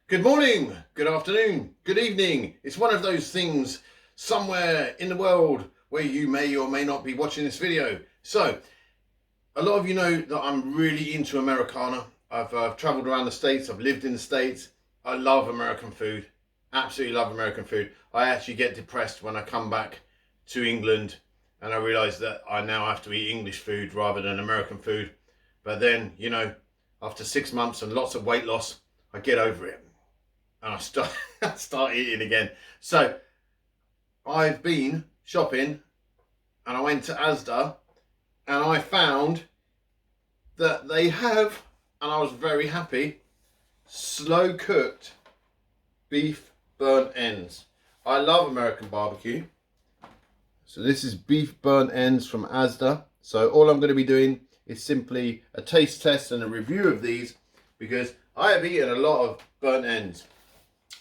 Good morning, good afternoon, good evening. It's one of those things somewhere in the world where you may or may not be watching this video. So, a lot of you know that I'm really into Americana. I've traveled around the States, I've lived in the States. I love American food, absolutely love American food. I actually get depressed when I come back to England and I realise that I now have to eat English food rather than American food. But then, after 6 months and lots of weight loss, I get over it and I start eating again. So I've been shopping and I went to Asda and I found that they have, and I was very happy, slow cooked beef burnt ends. I love American barbecue. So this is beef burnt ends from Asda. So all I'm going to be doing is simply a taste test and a review of these because I have eaten a lot of burnt ends.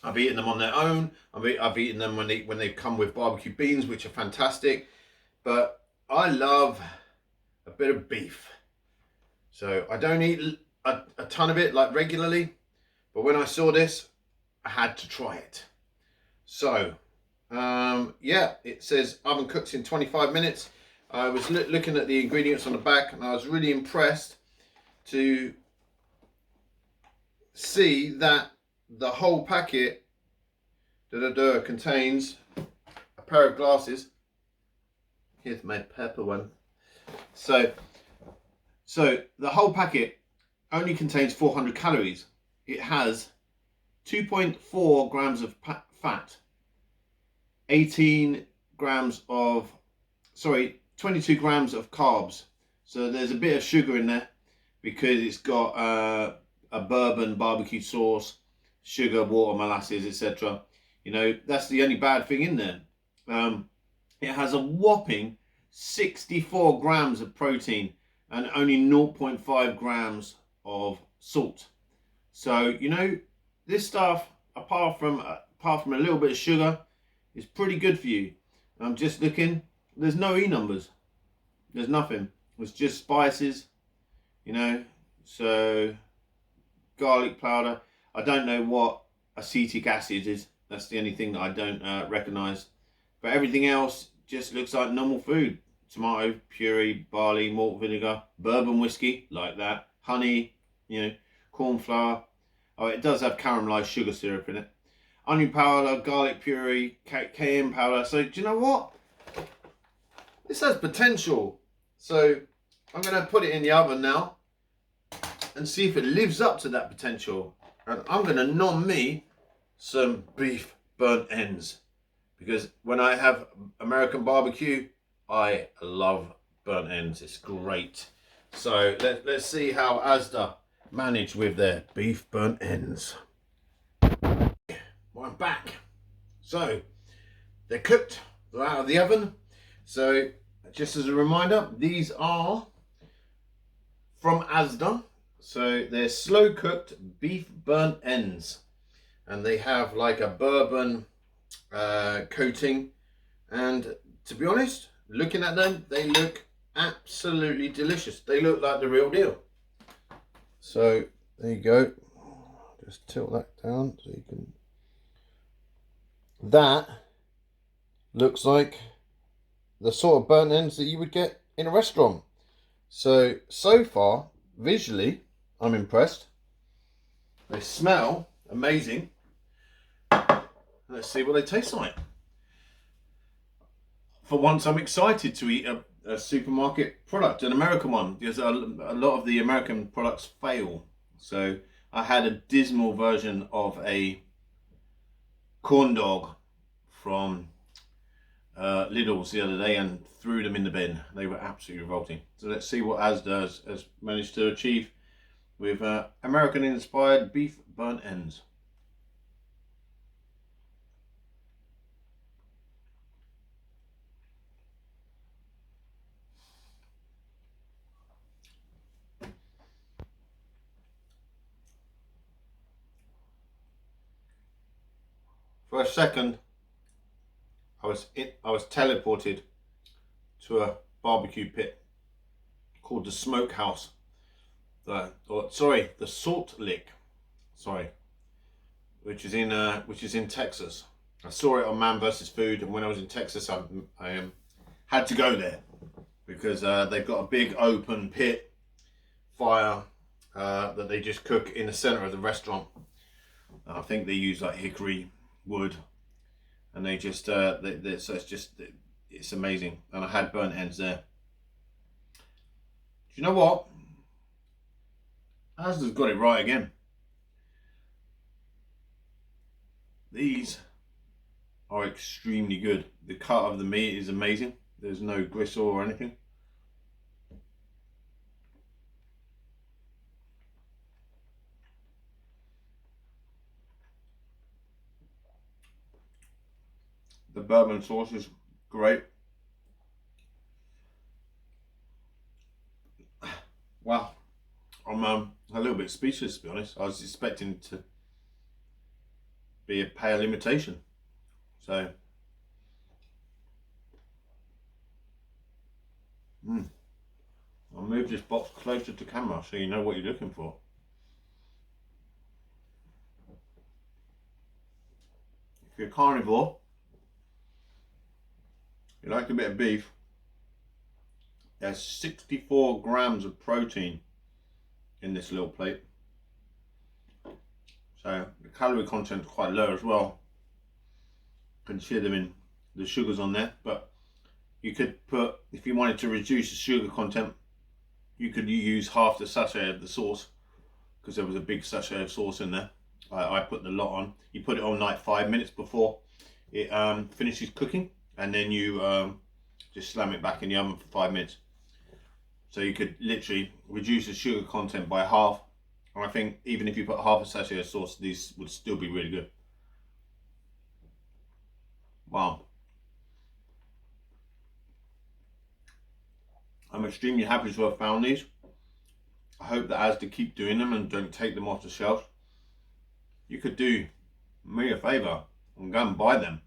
I've eaten them on their own. I've eaten them when they come with barbecue beans, which are fantastic. But I love a bit of beef. So I don't eat a ton of it like regularly. But when I saw this, I had to try it. So, yeah, it says oven cooks in 25 minutes. I was looking at the ingredients on the back and I was really impressed to see that the whole packet contains a pair of glasses. Here's my purple one. So the whole packet only contains 400 calories. It has 2.4 grams of fat, 22 grams of carbs. So there's a bit of sugar in there because it's got a bourbon barbecue sauce, sugar, water, molasses, etc. That's the only bad thing in there. It has a whopping 64 grams of protein and only 0.5 grams of salt. So, this stuff, apart from a little bit of sugar, is pretty good for you. I'm just looking, there's no E numbers. There's nothing. It's just spices, so garlic powder. I don't know what acetic acid is. That's the only thing that I don't recognise. But everything else just looks like normal food. Tomato puree, barley, malt vinegar, bourbon whiskey, like that. Honey, corn flour. Oh, it does have caramelised sugar syrup in it. Onion powder, garlic puree, cayenne powder. So do you know what? This has potential. So I'm going to put it in the oven now and see if it lives up to that potential. And I'm going to nom me some beef burnt ends because when I have American barbecue, I love burnt ends. It's great. So let's see how Asda manage with their beef burnt ends. Well, I'm back. So they're cooked. They're out of the oven. So just as a reminder, these are from Asda. So they're slow cooked beef burnt ends. And they have like a bourbon coating. And to be honest, looking at them, they look absolutely delicious. They look like the real deal. So there you go. Just tilt that down so you can. That looks like the sort of burnt ends that you would get in a restaurant. So far, visually, I'm impressed. They smell amazing. Let's see what they taste like. For once, I'm excited to eat a supermarket product, an American one, because a lot of the American products fail. So I had a dismal version of a corn dog from Lidl's the other day and threw them in the bin. They were absolutely revolting. So let's see what Asda has managed to achieve with American-inspired beef burnt ends. For a second, I was teleported to a barbecue pit called the Smokehouse. The Salt Lick. Sorry, which is in Texas. I saw it on Man vs Food, and when I was in Texas, I had to go there because they've got a big open pit fire that they just cook in the center of the restaurant. I think they use like hickory wood, and they just so it's amazing. And I had burnt ends there. Do you know what? Asda's got it right again. These are extremely good. The cut of the meat is amazing. There's no gristle or anything. The bourbon sauce is great. Wow, I'm a little bit speechless, to be honest. I was expecting to be a pale imitation. So, I'll move this box closer to camera so you know what you're looking for. If you're a carnivore, you like a bit of beef, there's 64 grams of protein in this little plate. So the calorie content is quite low as well, considering the sugars on there. But you could put, if you wanted to reduce the sugar content, you could use half the sachet of the sauce, because there was a big sachet of sauce in there. I put the lot on. You put it on like 5 minutes before it finishes cooking, and then you just slam it back in the oven for 5 minutes. So you could literally reduce the sugar content by half. And I think even if you put half a sachet of sauce, these would still be really good. Wow. I'm extremely happy to have found these. I hope that Asda keep doing them and don't take them off the shelf. You could do me a favour and go and buy them.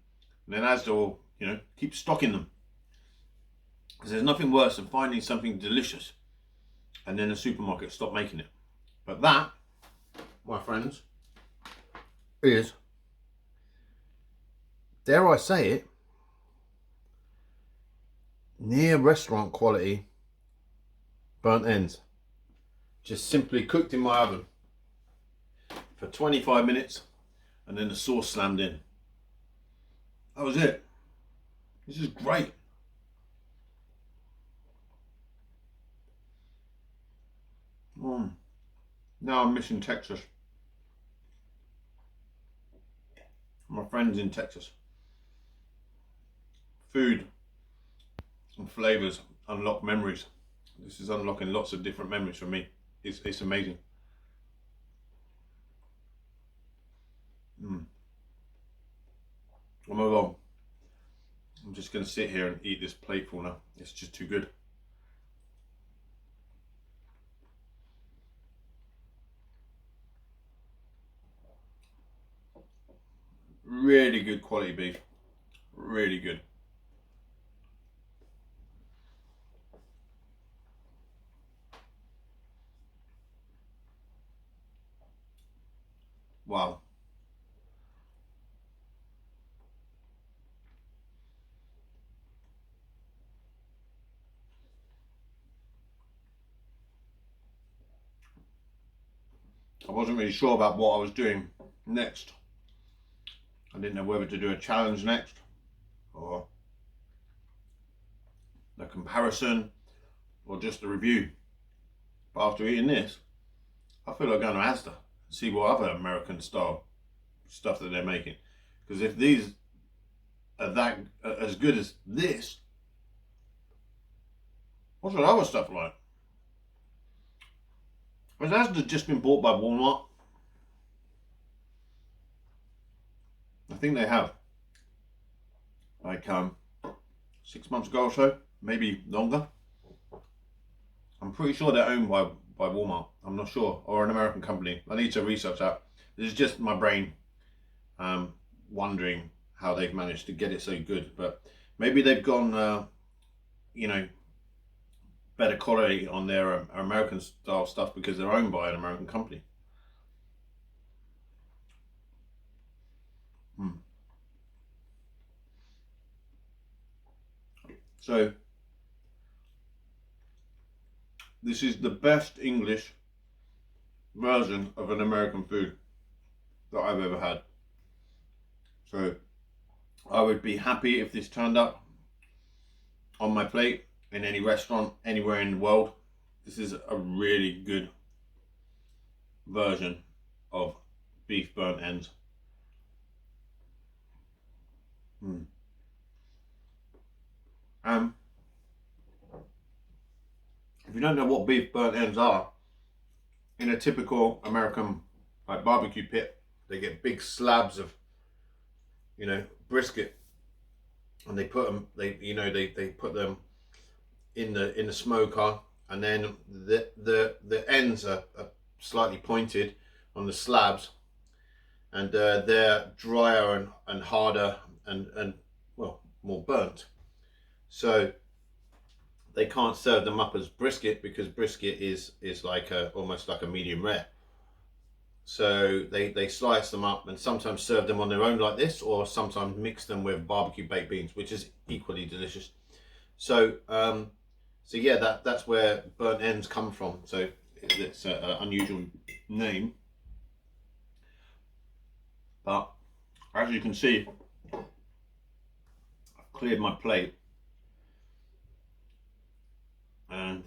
And then Asda will, keep stocking them. Because there's nothing worse than finding something delicious and then the supermarket stop making it. But that, my friends, is, dare I say it, near restaurant quality burnt ends. Just simply cooked in my oven for 25 minutes and then the sauce slammed in. That was it. This is great. Now I'm missing Texas. My friends in Texas. Food and flavours unlock memories. This is unlocking lots of different memories for me. It's amazing. Oh my God. I'm just going to sit here and eat this plateful now. It's just too good. Really good quality beef. Really good. Wow. I wasn't really sure about what I was doing next. I didn't know whether to do a challenge next or a comparison or just a review. But after eating this, I feel like going to Asda and see what other American style stuff that they're making. Because if these are that as good as this, what's the other stuff like? Has Asda just been bought by Walmart? I think they have. Like 6 months ago or so, maybe longer. I'm pretty sure they're owned by Walmart. I'm not sure, or an American company. I need to research that. This is just my brain wondering how they've managed to get it so good. But maybe they've gone, better quality on their American style stuff because they're owned by an American company. So this is the best English version of an American food that I've ever had. So I would be happy if this turned up on my plate in any restaurant anywhere in the world. This is a really good version of beef burnt ends. If you don't know what beef burnt ends are, in a typical American like barbecue pit, they get big slabs of, you know, brisket, and they put them, they put them in the smoker, and then the ends are slightly pointed on the slabs, and they're drier and harder and well, more burnt. So they can't serve them up as brisket, because brisket is like almost like a medium rare. So they slice them up and sometimes serve them on their own like this, or sometimes mix them with barbecue baked beans, which is equally delicious. So so yeah, that's where burnt ends come from. So it's an unusual name, but as you can see, I've cleared my plate, and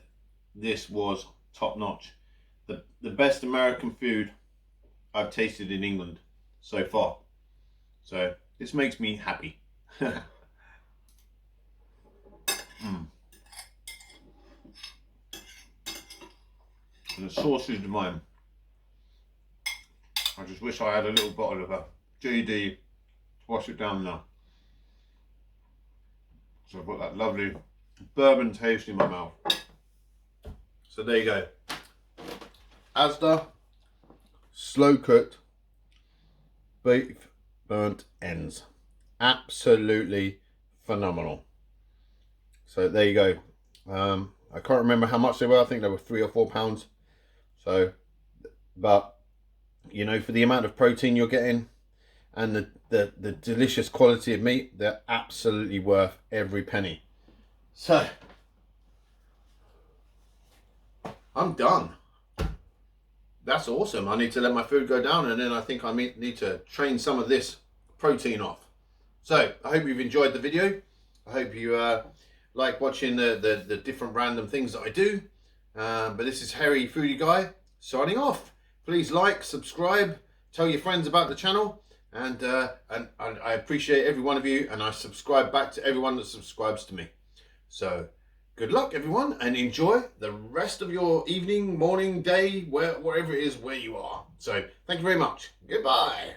this was top notch. The best American food I've tasted in England so far. So this makes me happy. And the sauce is divine. I just wish I had a little bottle of a JD to wash it down now. So I've got that lovely bourbon taste in my mouth. So there you go. Asda slow cooked beef burnt ends. Absolutely phenomenal. So there you go. I can't remember how much they were. I think they were £3 or £4. So, but you know, for the amount of protein you're getting and the delicious quality of meat, they're absolutely worth every penny. So I'm done. That's awesome. I need to let my food go down, and then I think I need to train some of this protein off. So I hope you've enjoyed the video. I hope you like watching the different random things that I do. But this is Hairy Foodie Guy signing off. Please like, subscribe, tell your friends about the channel, and I appreciate every one of you, and I subscribe back to everyone that subscribes to me. So good luck, everyone, and enjoy the rest of your evening, morning, day, wherever it is where you are. So thank you very much. Goodbye.